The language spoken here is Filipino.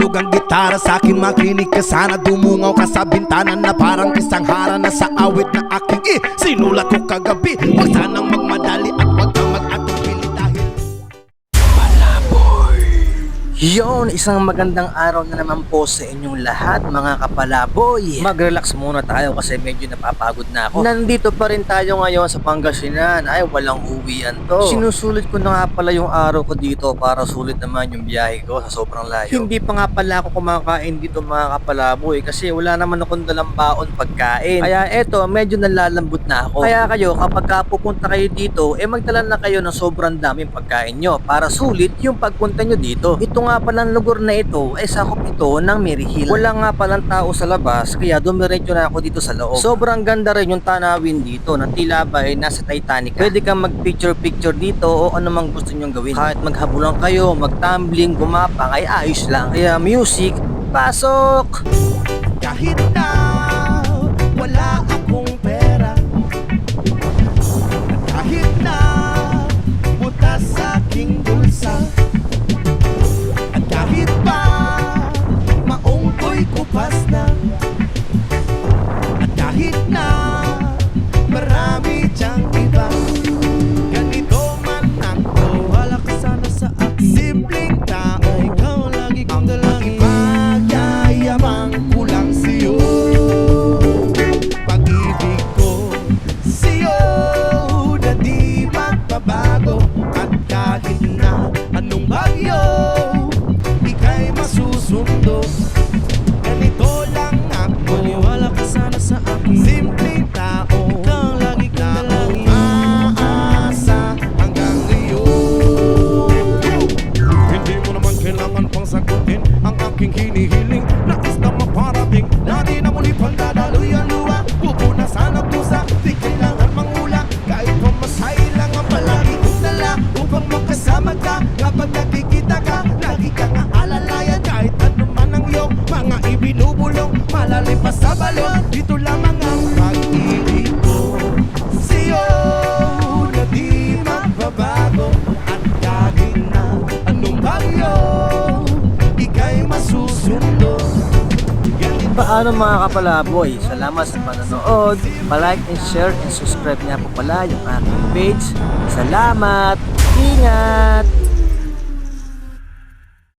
Tugtog ang gitara sa akin, makinig ka sana. Dumungaw ka sa bintana na parang isang hara na sa awit na aking sinulat ko kagabi. Huwag sanang magmadali at huwag kang mag-atubili dahil Yon, isang magandang araw na naman po sa inyong lahat mga kapalaboy. Mag-relax muna tayo kasi medyo napapagod na ako. Nandito pa rin tayo ngayon sa Pangasinan. Ay, walang uwian to. Sinusulit ko na nga pala yung araw ko dito para sulit naman yung biyahe ko sa sobrang layo. Hindi pa nga pala ako kumakain dito mga kapalaboy kasi wala naman akong dalang baon pagkain. Kaya eto, medyo nalalambot na ako. Kaya kayo, kapag pupunta kayo dito, magdala na kayo ng sobrang daming pagkain nyo para sulit yung pagpunta nyo dito. Ito nga palang lugar na ito ay sakop ito ng Mary Hill. Wala nga palang tao sa labas kaya dumiretso na ako dito sa loob. Sobrang ganda rin yung tanawin dito na tila ba ay nasa Titanic. Pwede kang mag picture dito o ano mang gusto nyong gawin. Kahit maghabulan kayo, magtumbling, gumapang ay ayos lang. Kaya music, pasok! kahit na wala akong pera, kahit na butas sa aking bulsa, at kahit pa maong ko'y kupas na, at kahit na marami diyang iba, ganito man ako, wala ka sana sa akin. Simpleng tao, ikaw lagi kong dalangin. Magyayabang kulang sa'yo, pag-ibig ko sa'yo na di magbabago. At kahit na anong bagyo, ika'y masusundo. Ganito lang ako, wala ka sana sa akin. Simpleng tao, ikaw lagi kong dalangin. Aasa hanggang ngayon. Hindi mo naman kailangan pang sagutin ang aking hinihiling. Nais na maparating na di na muli pang dadaloy ang luha. Pupunasan ang pusa, di kailangan mangula. Kahit pamasahe lang ang palagi kong dala upang makasama ka. Kapag nakikita ka, lagi kang aalalayan. Kahit ano man ang iyong mga ibinubulong, malalim pa sa balon, dito lamang ang pag-ibig ko sa'yo na di magbabago. At kahit na anong bagyo, ika'y masusundo. Paano mga kapalaboy? Salamat sa panonood. Pa-like and share and subscribe nga po pala yung aking page. Salamat! Ingat!